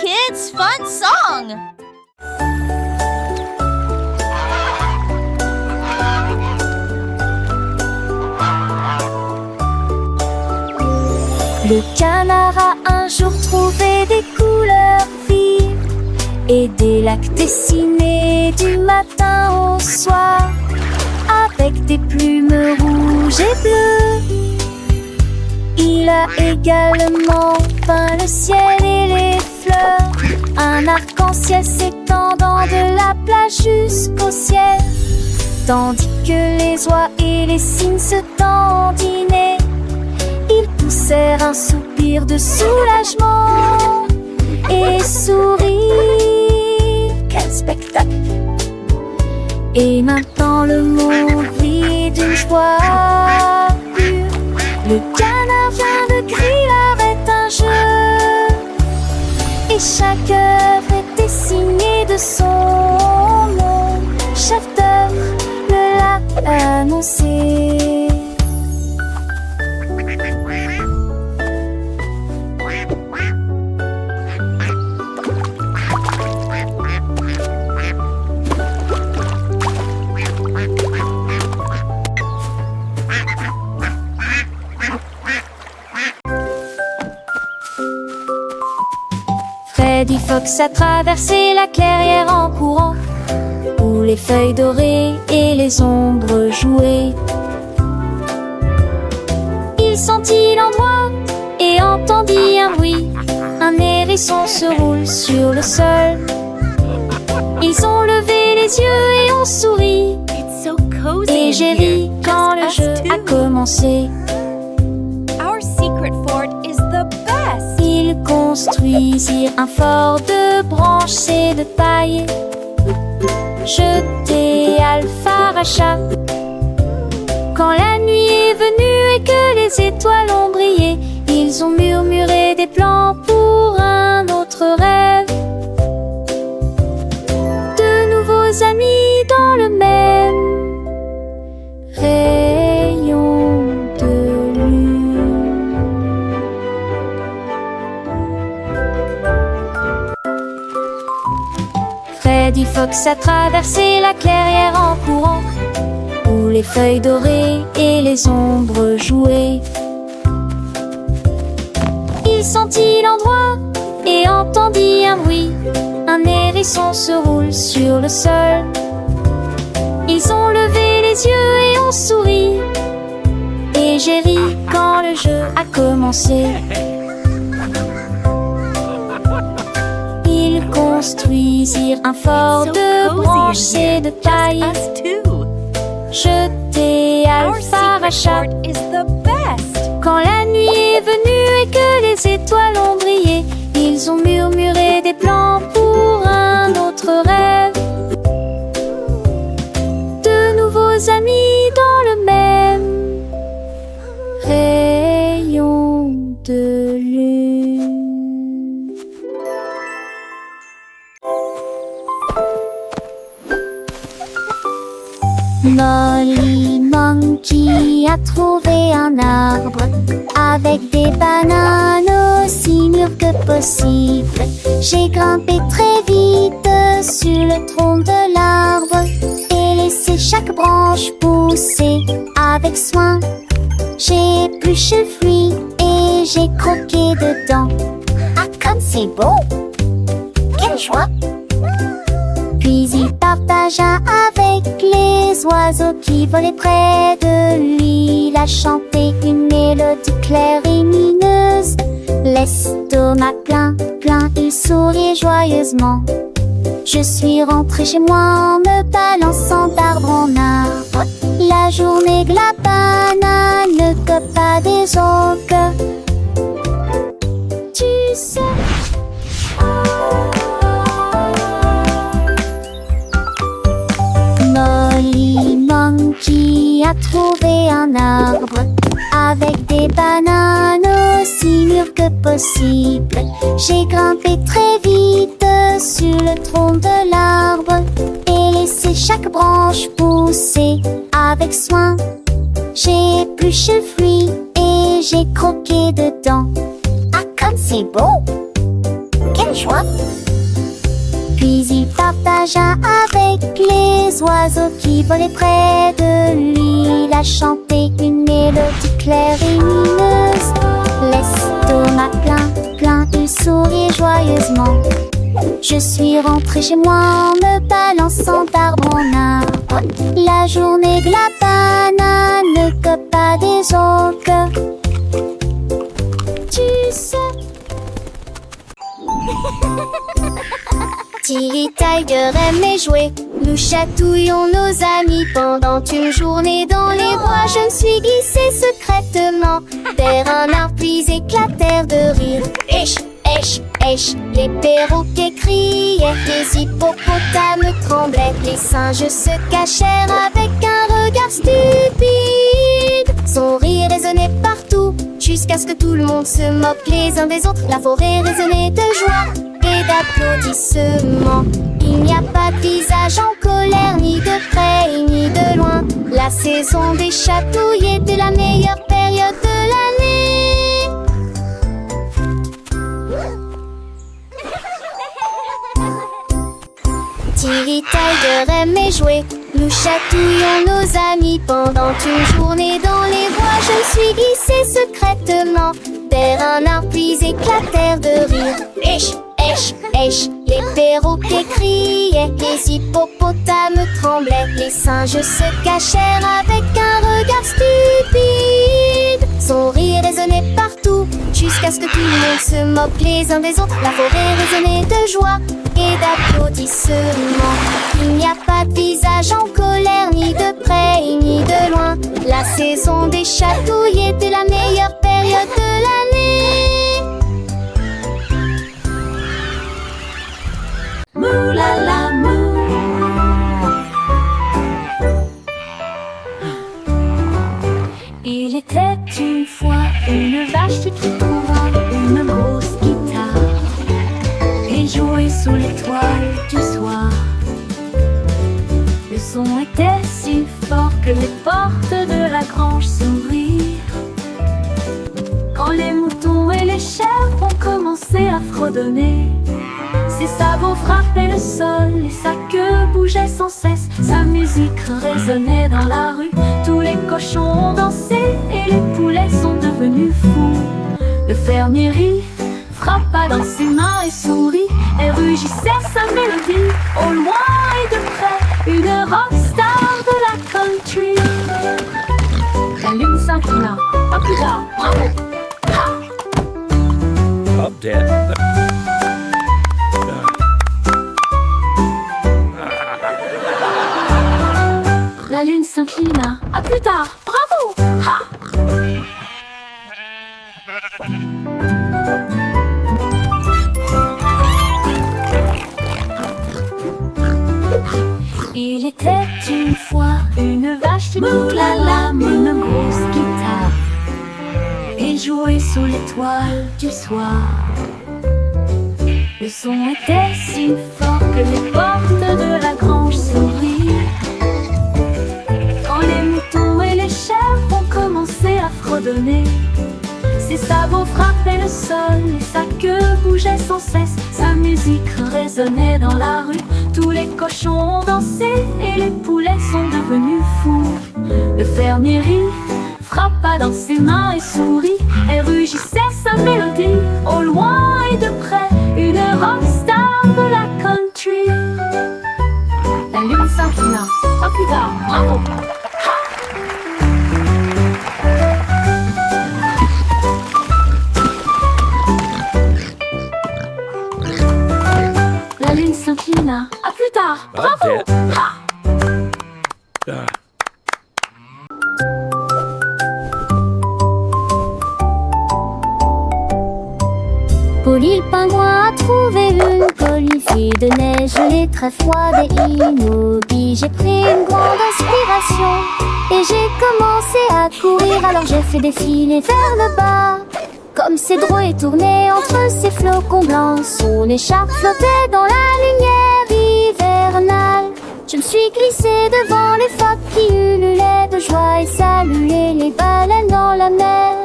kids' fun song! Le canard a un jour trouvé des couleurs vives et des lacs dessinés du matin au soir avec des plumes rouges et bleues. Il a également peint le ciel et les fleurs, un arc-en-ciel s'étendant de la plage jusqu'au ciel, tandis que les oies et les cygnes se dandinaient. Ils poussèrent un soupir de soulagement et sourirent. Quel spectacle! Et maintenant le monde vit d'une joie pure. Le canard vient de crier arrête un jeu, et chaque œuvre était signée de son nom. Chef d'œuvre le l'a annoncé. Freddy Fox a traversé la clairière en courant, où les feuilles dorées et les ombres jouaient. Il sentit l'endroit et entendit un bruit. Un hérisson se roule sur le sol. Ils ont levé les yeux et ont souri. Et j'ai ri quand le jeu a commencé. Our secret fort is the best! Ils construisirent un fort de branches et de paille, jeté Alpharacha. Quand la nuit est venue et que les étoiles ont brillé, ils ont murmuré des plans pour un autre rêve. De nouveaux amis dans le même rayon de lune. Freddy Fox a traversé la clairière en courant, où les feuilles dorées et les ombres jouaient. Il sentit l'endroit et entendit un bruit. Un hérisson se roule sur le sol. Ils ont levé les yeux et ont souri. Et j'ai ri quand le jeu a commencé. Ils construisirent un fort de branches et de paille, jeté Alpharacha. Quand la nuit est venue et que les étoiles ont brillé, ils ont murmuré des plans pour un autre rêve. De nouveaux amis dans le même rayon de lune. Molly Monkey a trouvé un arbre avec des bananes aussi mûres que possible. J'ai grimpé très vite sur le tronc de l'arbre et laissé chaque branche pousser avec soin. J'ai épluché le fruit et j'ai croqué dedans. Ah, comme c'est beau! Quelle joie! Puis il partagea avec les oiseaux qui volaient près de lui. Il a chanté une mélodie claire et lumineuse. L'estomac plein, plein, il souriait joyeusement. Je suis rentrée chez moi en me balançant d'arbre en arbre. La journée que la banane ne cope pas des autres. Tu sais... Molly Monkey a trouvé un arbre avec des bananes aussi mûres que possible. J'ai grimpé très vite sur le tronc de l'arbre et laissé chaque branche pousser avec soin. J'ai épluché le fruit et j'ai croqué dedans. Ah, comme c'est beau! Quelle joie. Puis il partagea avec les oiseaux qui volaient près de lui. Il a chanté une mélodie claire et lumineuse. L'estomac plein, il sourit joyeusement. Je suis rentrée chez moi en me balançant d'arbre en arbre. La journée de la banane que pas des autres. Tu sais. Tilly Tiger aimait jouer. Nous chatouillons nos amis pendant une journée dans les bois. Je me suis glissée secrètement vers un arbre puis éclatèrent de rire. Esh, esh, esh, les perroquets criaient, les hippopotames tremblaient, les singes se cachèrent avec un regard stupide. Son rire résonnait partout, jusqu'à ce que tout le monde se moque les uns des autres. La forêt résonnait de joie et d'applaudissements. Il n'y a pas de visage en colère, ni de près ni de loin. La saison des chatouilles était la meilleure période de l'année. Tilly Tiger aimait jouer. Nous chatouillons nos amis pendant une journée dans les bois. Je me suis glissée secrètement vers un arbre puis éclatèrent de rire. Esh, esh, esh, les perroquets criaient, les hippopotames tremblaient, les singes se cachèrent avec un regard stupide. Son rire résonnait partout, jusqu'à ce que tout le monde se moque les uns des autres. La forêt résonnait de joie et d'applaudissements. Il n'y a pas de visage en colère, ni de près ni de loin. La saison des chatouilles était la meilleure période de l'année. Mou la la mou. Il était une fois une vache qui trouva une grosse guitare et jouait sous l'étoile du soir. Le son était si fort que les portes de la grange s'ouvrirent. Quand les moutons et les chèvres ont commencé à fredonner, ses sabots frappaient le sol et sa queue bougeait sans cesse. Sa musique résonnait dans la rue, tous les cochons ont dansé et les poulets sont devenus fous. Le fermier rit, frappa dans ses mains et sourit et rugissait sa mélodie. Au loin et de près, une rockstar de la country. La lune s'inclina, pas plus tard, bravo. Up dead. La lune s'inclina, à plus tard, bravo. Ha! Il était une fois une vache qui moulala, une grosse guitare et jouait sous l'étoile du soir. Le son était si fort que les portes de la grange s'ouvrirent. Quand les moutons et les chèvres ont commencé à fredonner, ses sabots frappaient le sol et sa queue bougeait sans cesse. Sa musique résonnait dans la rue, tous les cochons ont dansé et les poulets sont devenus fous. Le fermier rit, frappa dans ses mains et sourit et rugissait sa mélodie. Au loin et de près, une rockstar de la country. La lune s'inclina, pas plus tard, bravo. La lune s'inclina, à plus tard, bravo. Polly le pingouin a trouvé une colifie de neige gelée très froide et immobile. J'ai pris une grande inspiration et j'ai commencé à courir. Alors j'ai fait défiler vers le bas, comme ses drôles tournaient entre ses flocons blancs. Son écharpe flottait dans la lumière hivernale. Je me suis glissée devant les phoques qui ululaient de joie et saluaient les baleines dans la mer.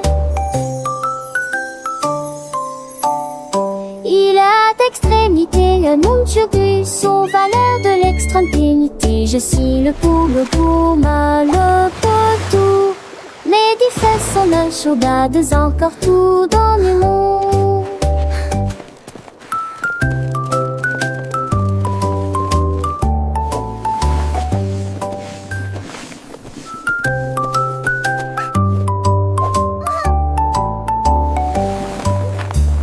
Il a extrémités, un monde turbus aux valeurs de l'extrême pénité. Je suis le pour le gourmand, le potou. Les défaites sont la chaudade, encore tout dans le monde.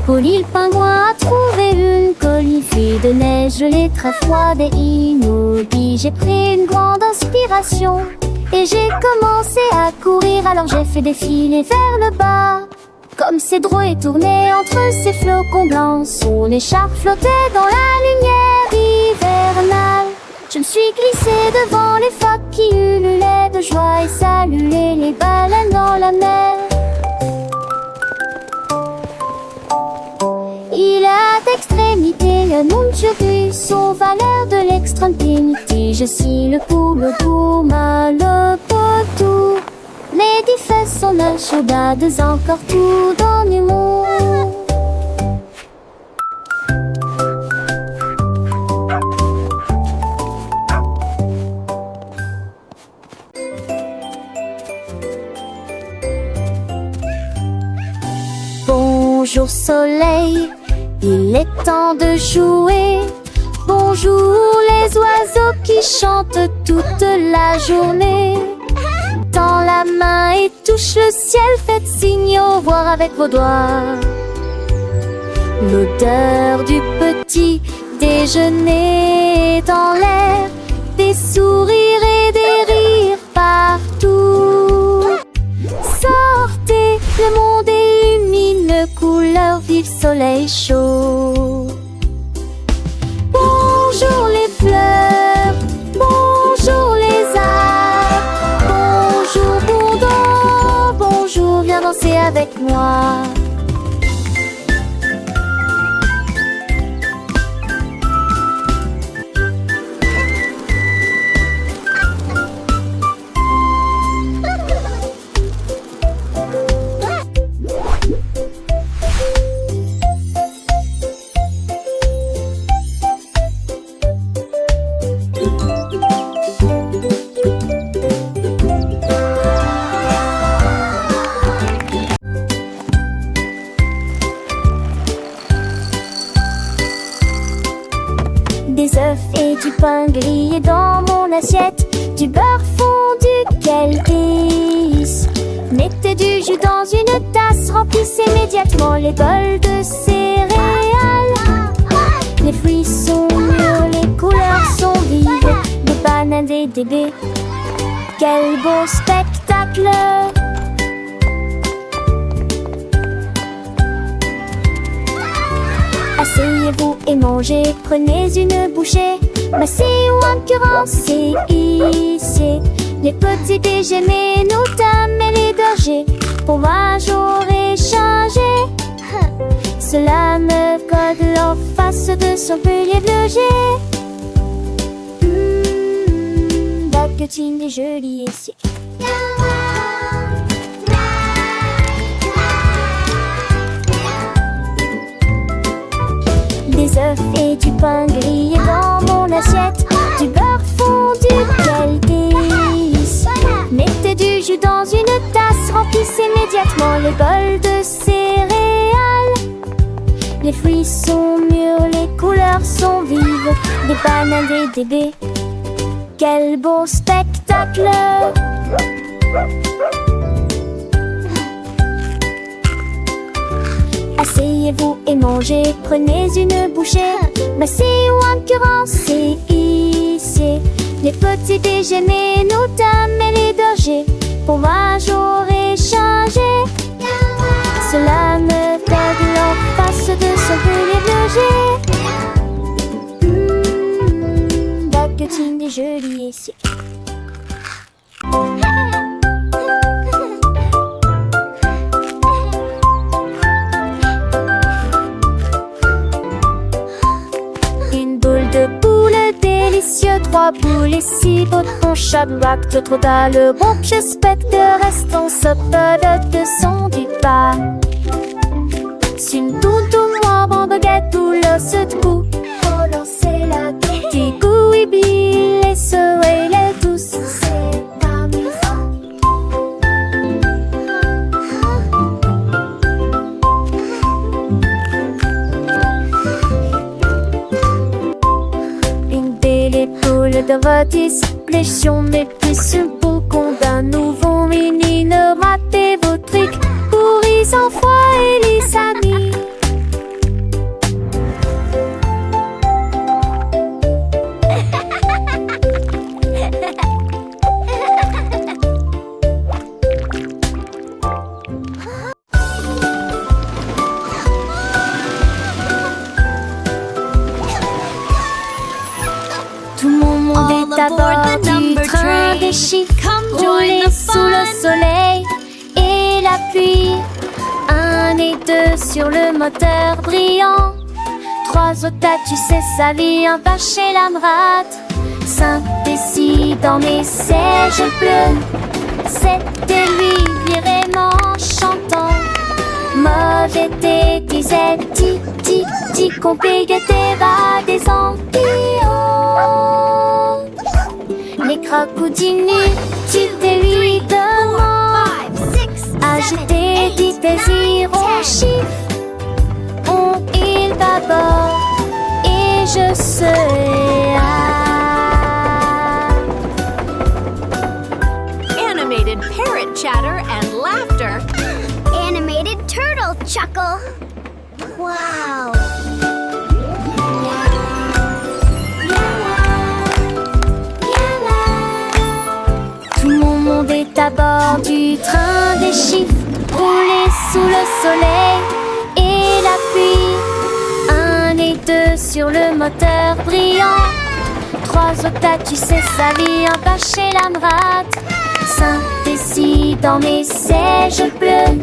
Polly le pingouin a trouvé une colifée de neige gelée très froide et immobile. J'ai pris une grande inspiration et j'ai commencé à courir. Alors j'ai fait défiler vers le bas, comme ces drôles tournaient entre ces flocons blancs. Son écharpe flottait dans la lumière hivernale. Je me suis glissée devant les phoques qui ululaient de joie et saluaient les baleines dans la mer. Il a d'extrémité, un monde turbus aux valeurs de l'extrême pénité. Je suis le pour le gourmand, le potou. Les défaites sont la chaudade, encore tout dans le monde. Bonjour soleil, il est temps de jouer. Bonjour les oiseaux qui chantent toute la journée. Tends la main et touche le ciel, faites signe au revoir avec vos doigts. L'odeur du petit déjeuner dans l'air, des sourires et des rires partout. Sortez, le monde illumine, couleur vive, soleil chaud. Bonjour les fleurs, bonjour les arbres, bonjour bourdon, bonjour, viens danser avec moi. Des œufs et du pain grillé dans mon assiette, du beurre fondu, quel délice. Mettez du jus dans une tasse, remplissez immédiatement les bols de céréales. Les fruits sont mûrs, les couleurs sont vives, des bananes, des baies. Quel beau spectacle! Asseyez-vous et mangez, prenez une bouchée. Massez ou endurance, c'est ici. Les petits déjeuners, nos dames et les bergers, pour moi j'aurais changé. Cela me code en face de son pilier de loger. Baguettine est jolie ici. Des œufs et du pain grillé dans mon assiette, du beurre fondu, quel délice. Mettez du jus dans une tasse, remplissez immédiatement les bols de céréales. Les fruits sont mûrs, les couleurs sont vives, des bananes et des baies. Quel beau spectacle! Asseyez-vous et mangez, prenez une bouchée. Massez ou endurance, c'est ici. Les petits déjeuners, nos dames et les bergers, pour moi j'aurais changé. Cela me fait en face de son pilier de loger. Baguettine est jolie ici. Délicieux, 3 boules et 6 potons, chaque de trop tard le bon, j'espère que restons ce peu de son du pas. C'est une toute moi baguette ou l'os de cou. Oh non, c'est la petite Gouibi, les ceux et les douces. C'est amusant. Une belle épaule de bâtisse, pléchion mes petits pour qu'on d'un nouveau menino ratez vos trucs pour les enfants et les amis. Tout mon monde est à bord du train des chiffres, roulé sous le soleil et la pluie. Un et deux sur le moteur brillant, trois au tas, tu sais sa vie, un pas chez l'amrate. Cinq et six dans mes sièges bleus, sept et lui vraiment chantant. Mauvais thé, disait ti, ti, ti, qu'on paye tes bas des ampillons. Les crocodilles, tu te lui demandes. Agiter, dit désir, on chiffre, on il bâbord, et je serai Animated parrot chatter and laughter. Animated turtle chuckle. Wow. Tout mon monde est à bord du train des chiffres, roulé sous le soleil et la pluie. Un et deux sur le moteur brillant, trois au tas, tu sais sa vie, un pas chez l'amrate. Cinq et six dans mes sièges bleus,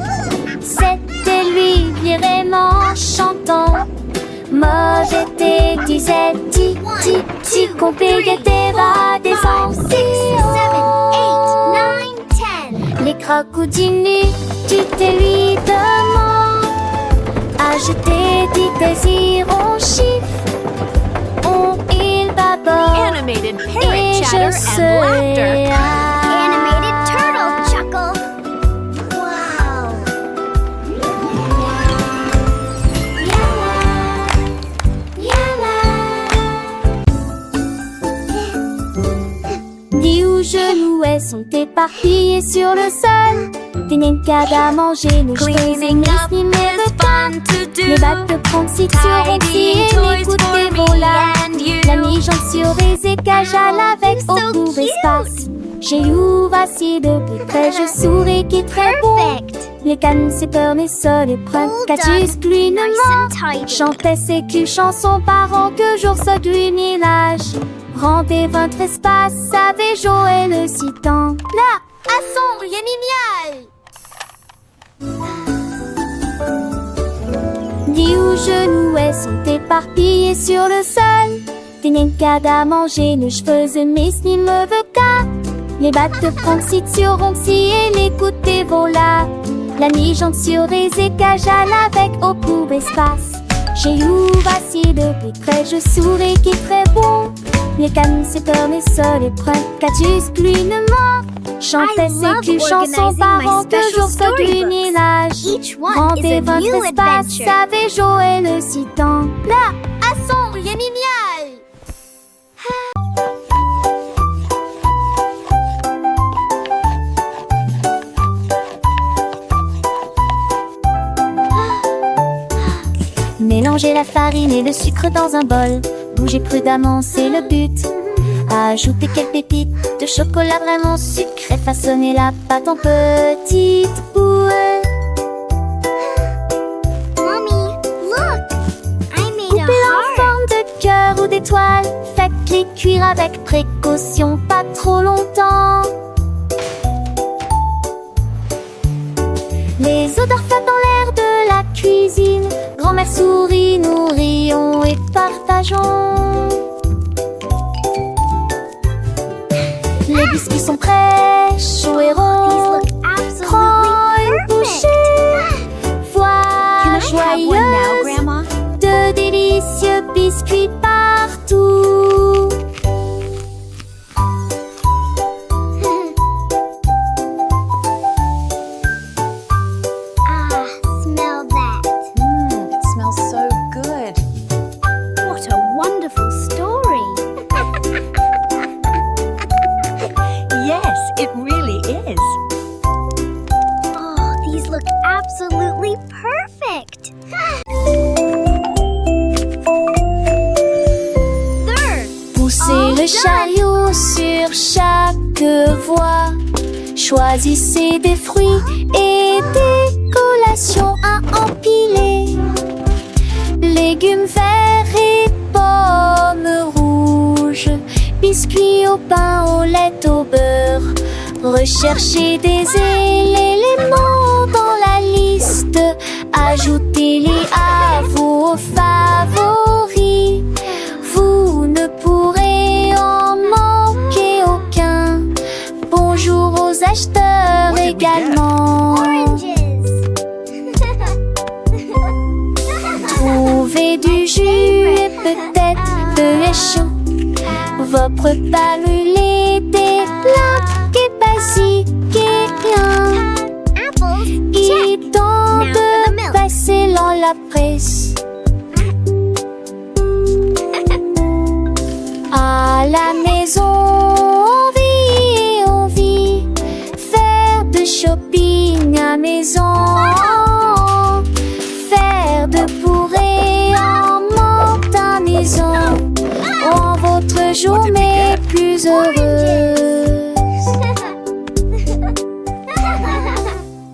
sept et lui vraiment chantant. Mauvais thé, disait ti, ti, ti, qu'on paye tes bas des ampillons. Les crocodiles, tu te lui demandes. Agiter, dit désir, on chiffre, on il bâbord, Animated parrot et je chatter and laughter. serai Animated turtle chuckle. Wow. Dis où genoux elles sont éparpillés sur le sol. Des nencades à manger, nos cheveux et nos snimes de fun. Les bacs de prendre si tu et l'écouter vola. La mi-jambe sur les écages à l'avec au court espace. J'ai ouvert si de plus près, je souris qui est très bon. Les cannes, c'est peur, mes sols et preuves. Catus, pluie, ne ment. Chantait ses culs, chansons parents que jour se du l'âge. Rendez votre espace, savez jouer le citant. Là, à sombre, y'a mimial. Dis où genoux elles sont éparpillés sur le sol. Des nencades à manger, nos cheveux et mes snimes me cas. Les battes de prendre si tu si et l'écouter vola. La mi-jambe sur les écages à l'avec au court espace. J'ai ouvert si de plus près, je souris qui est très bon. Les cannes, c'est peur, mes sols et preuves. Catus, pluie, ne ment. Chantait ses culs, chansons parents que jour se du l'âge. Each one is Rendez a votre new espace, adventure. savez jouer le citant. Là, à sombre, y'a mimial. Mélangez la farine et le sucre dans un bol. Bougez prudemment, c'est le but. Ajoutez quelques pépites de chocolat vraiment sucré. Façonnez la pâte en petites boules. Mommy, look! I made a Coupez en heart. forme de cœur ou d'étoile. Faites-les cuire avec précaution, pas trop longtemps. Les odeurs flottent dans l'air de la cuisine. Grand-mère sourit, nous rions et partageons. Les biscuits sont prêts, chauds et These ronds. look Prends absolutely une perfect. bouchée. Can Voilà I have one now, joyeuse Grandma? de de délicieux biscuits partout. Ah, smell that. It smells so good. What a wonderful story. Yes, it really is. Oh, these look absolutely perfect. Third. Poussez le chariot sur chaque voie. Choisissez des fruits et des collations à empiler. Légumes verts et pommes rouges. Biscuits au pain, au lait, au beurre. Recherchez des éléments dans la liste. Ajoutez-les à vos favoris. Vous ne pourrez en manquer aucun. Bonjour aux acheteurs What did we get? également. Oranges. Trouvez du jus et peut-être de lait chaud. Vos repas brûlés, des plats et basiques et bien. Apples. Il Check. est temps Now for the de milk. passer dans la presse. À la maison, on vit. Faire de shopping à maison. Faire de bourrées en montaison. Rend votre journée plus heureuse.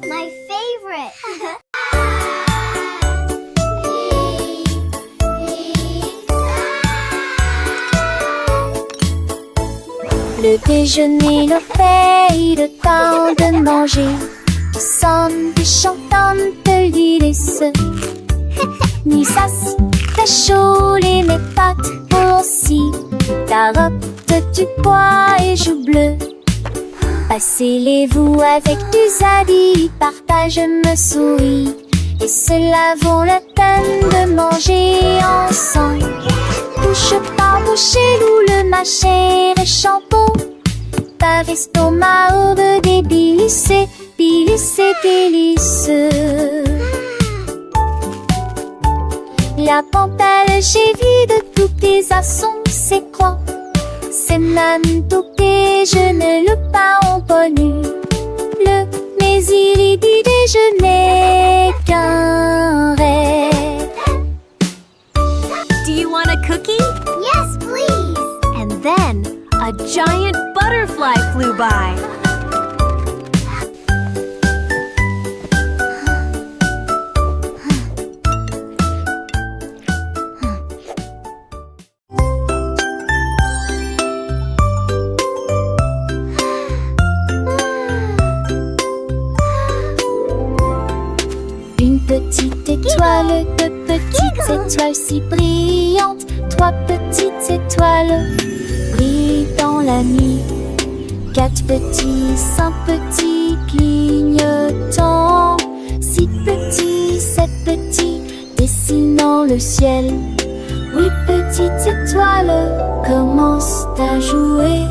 My favorite. Le déjeuner, le fait, le temps de manger. Qui sonne, qui chantante, de l'iris. Ni sas, ta chaud, les mes pâtes aussi. Carottes, du pois et joues bleues. Passez-les-vous avec du zadie, partage me sourit. Et cela vaut la peine de manger ensemble. Bouche par bouche, loup, le marché et champon. Par estomac, aube des délices, délices, délices. La pantale, j'ai vu de tous tes assons, c'est quoi? C'est même tout que je ne le pas en connu. Mais il est du déjeuner qu'un rêve. Do you want a cookie? Yes, please. And then a giant butterfly flew by. Une petite étoile, deux petites étoiles si brillantes. Trois petites étoiles brillent dans la nuit. Quatre petits, cinq petits clignotants. Six petits, sept petits dessinant le ciel. Huit petites étoiles commencent à jouer.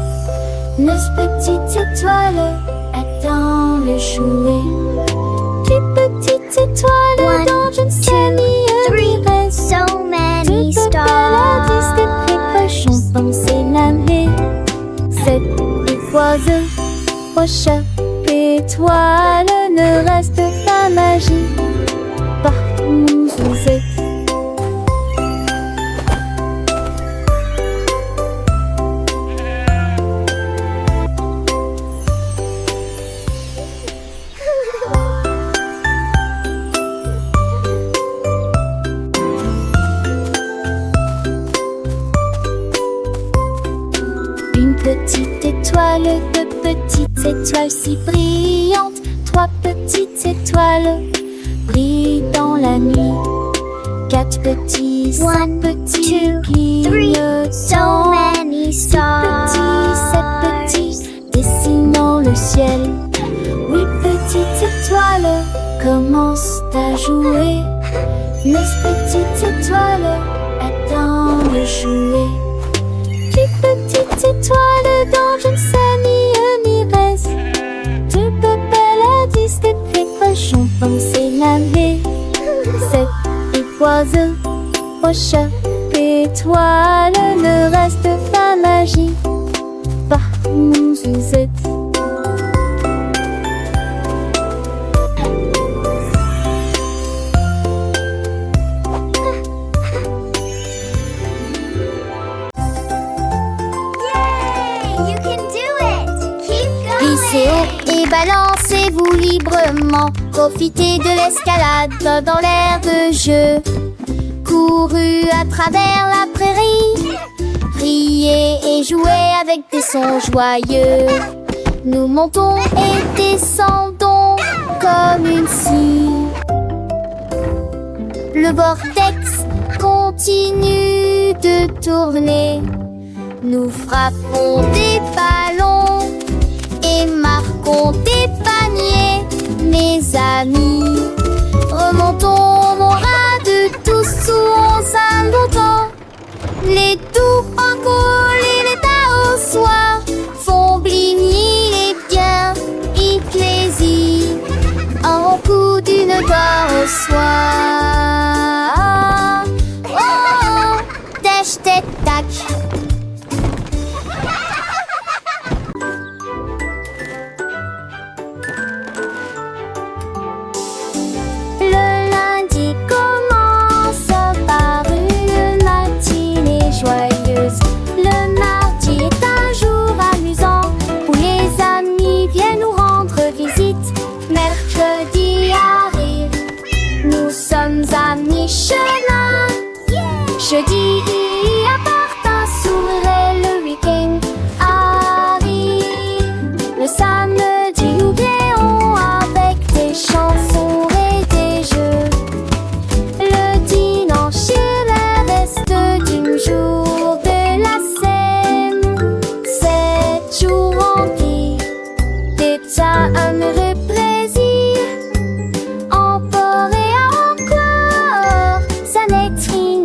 Neuf petites étoiles attendent le jouet. Dix petites étoiles One, dans une ciel reste. So many Toutes paladis des stars. précochons penser l'année. Sept étoiles, prochaine étoile ne reste pas magie. Partout où vous êtes. Une petite étoile, deux petites étoiles si brillantes. Trois petites étoiles brillent dans la nuit. Quatre petits, cinq One, petits two, three, so clignotants. many Six stars. petits, sept petits dessinant le ciel. Huit petites étoiles commencent à jouer. Mes petites étoiles attendent de jouer. Les petites étoiles dans je ne sais ni reste. De papaladis de précaution pensez laver. Cette oiseau au chat étoile ne reste pas magie. Par nous êtes. You can do it. Keep going. Glissez haut et balancez-vous librement. Profitez de l'escalade dans l'air de jeu. Courez à travers la prairie. Riez et jouez avec des sons joyeux. Nous montons et descendons comme une scie. Le vortex continue de tourner. Nous frappons des ballons et marquons des paniers, mes amis. Remontons mon ras de tous sous un longtemps. Les doux encols et les taossoirs font bligner les biens et plaisirs. Un coup d'une doigt au soir. Oh, tâche, tête, tac. Le lundi commence par une matinée joyeuse. Le mardi est un jour amusant où les amis viennent nous rendre visite. Mercredi arrive, nous sommes à mi-chemin. Jeudi apporte un sourire et le week-end arrive. Le samedi oublions avec des chansons et des jeux. Le dimanche est le reste du jour de la semaine. 7 jours remplis d'état heureux plaisir. Encore et encore, ça n'est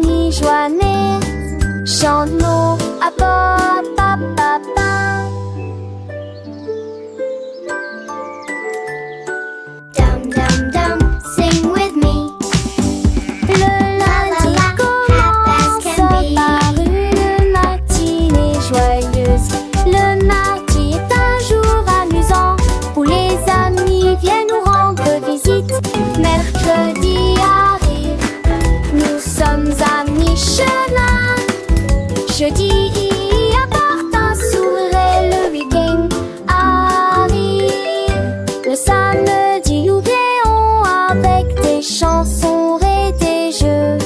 ni joie n'est. Chante-nous à papa, papa. Dum dum dum. Sing with me. Le lundi commence par une matinée joyeuse. Le mardi est un jour amusant où les amis viennent nous rendre visite. Mercredi arrive, nous sommes à mi-chemin. Jeudi apporte un sourire et le week-end arrive. Le samedi oublions avec des chansons et des jeux.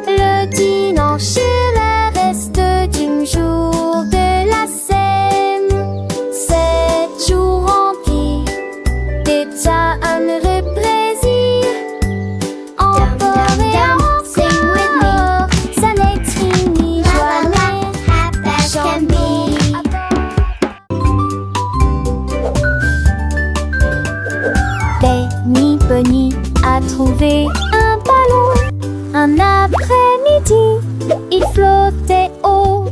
Le dimanche est le reste du jour de la semaine. 7 jours remplis d'état heureux plaisir. Encore et encore, ça n'est ni joie n'est. Best can be. Benny Bunny a trouvé un ballon. Un après-midi, il flottait haut.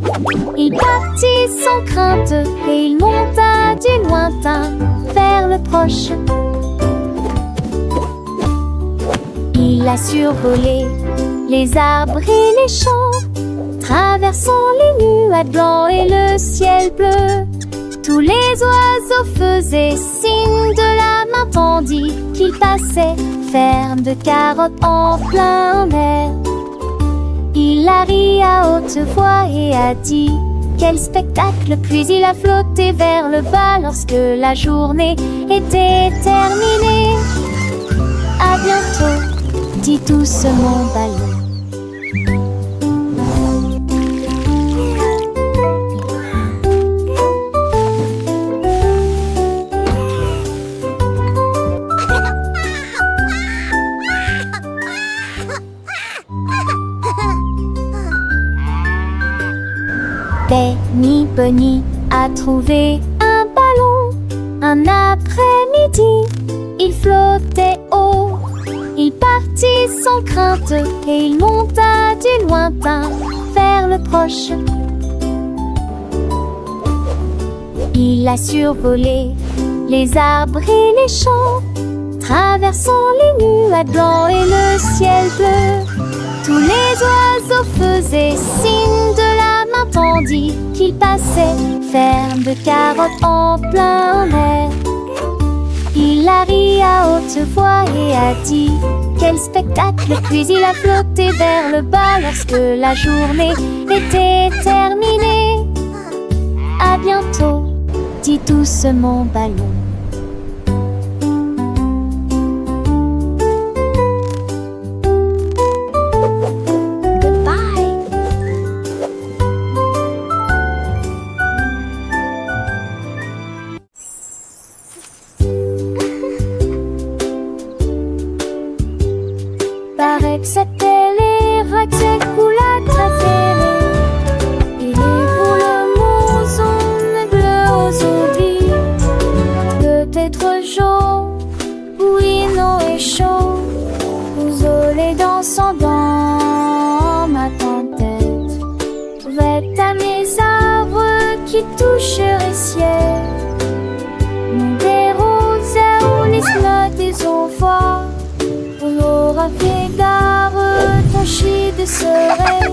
Il partit sans crainte et il monta du lointain vers le proche. Il a survolé les arbres et les champs, traversant les nuages blancs et le ciel bleu. Tous les oiseaux faisaient signe de la main tandis qu'il passait, ferme de carottes en plein air. Il a ri à haute voix et a dit quel spectacle, puis il a flotté vers le bas lorsque la journée était terminée. À bientôt, dit doucement ballon. Benny Bunny a trouvé un ballon. Un après-midi, il flottait haut. Il partit partit sans crainte et il monta du lointain vers le proche. Il a survolé les arbres et les champs, traversant les nuages blancs et le ciel bleu. Tous les oiseaux faisaient signe de la main tandis qu'il passait, ferme de carottes en plein air. Il a ri à haute voix et a dit quel spectacle, puis il a flotté vers le bas lorsque la journée était terminée. À bientôt, dit doucement Ballon. Paraît que c'était les Raxex ou la Traférée. Il est pour le monzon bleu aujourd'hui. Peut-être jaune, oui, non et chaud. Vous aurez dansant dans ma tempête. Vête à mes arbres qui toucheraient ciel. Mon des roses ou les slots des envois. On aura fait d'arbres tachés de soleil,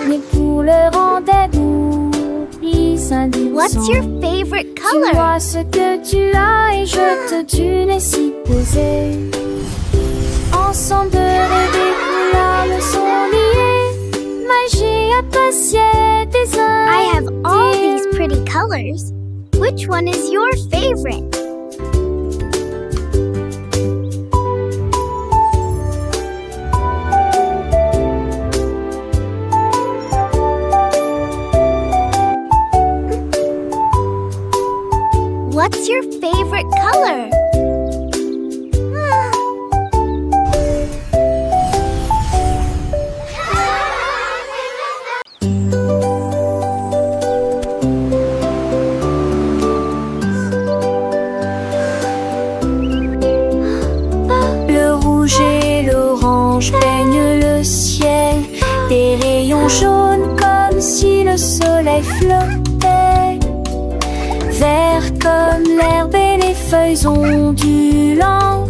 mais pour le rendre oublie indulgent. What's your favorite Tu color? vois ce que tu as et je te tue les si posés. Ensemble de rêver où la leçon liée, magie appréciée des uns. I have all these pretty colors. Which one is your favorite? What's your favorite color? Le rouge et l'orange peignent le ciel, des rayons jaunes comme si le soleil flottait. Vert comme l'herbe et les feuilles ondulantes,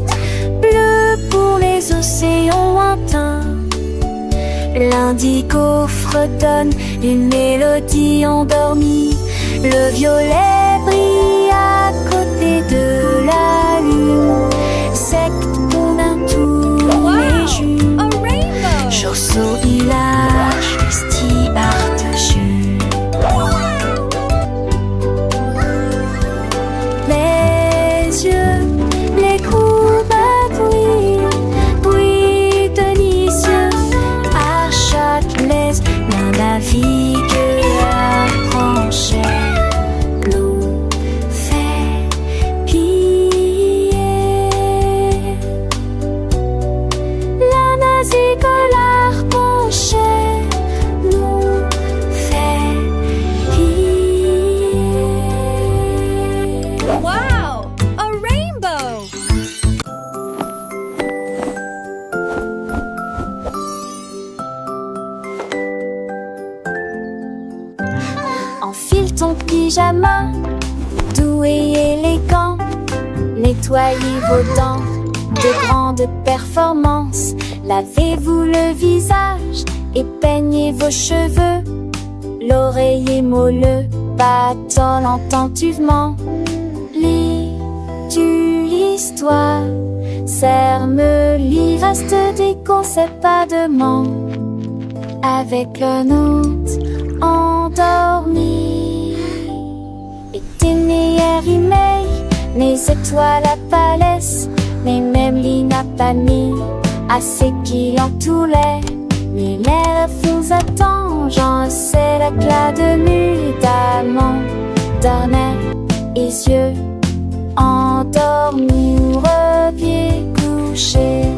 bleu pour les océans lointains. L'indigo fredonne une mélodie endormie, le violet brille à côté de la lune. Secte pour un tour les jus, A rainbow! Chausseau village, sti artachus. Les yeux, les courbes bruit délicieux. À Châtelet, l'un navigue à Franchet. L'eau fait piller. La nazique l'arpenchait. L'eau fait piller. Wow! A rainbow! Enfile ton pyjama, doux et élégant. Nettoyez vos dents de grandes performances. Lavez-vous le visage et peignez vos cheveux. L'oreiller moelleux battant lentement. Lis-tu l'histoire? Serre-me reste des concepts pas de manque. Avec le nôtre endormi. Été meilleur email, mes étoiles à palès, mais même n'a pas mis assez qui entouraient. Mais l'air vous attend, j'en sais l'éclat de nuit d'amant, dormait, les yeux endormis ou repieds couchés.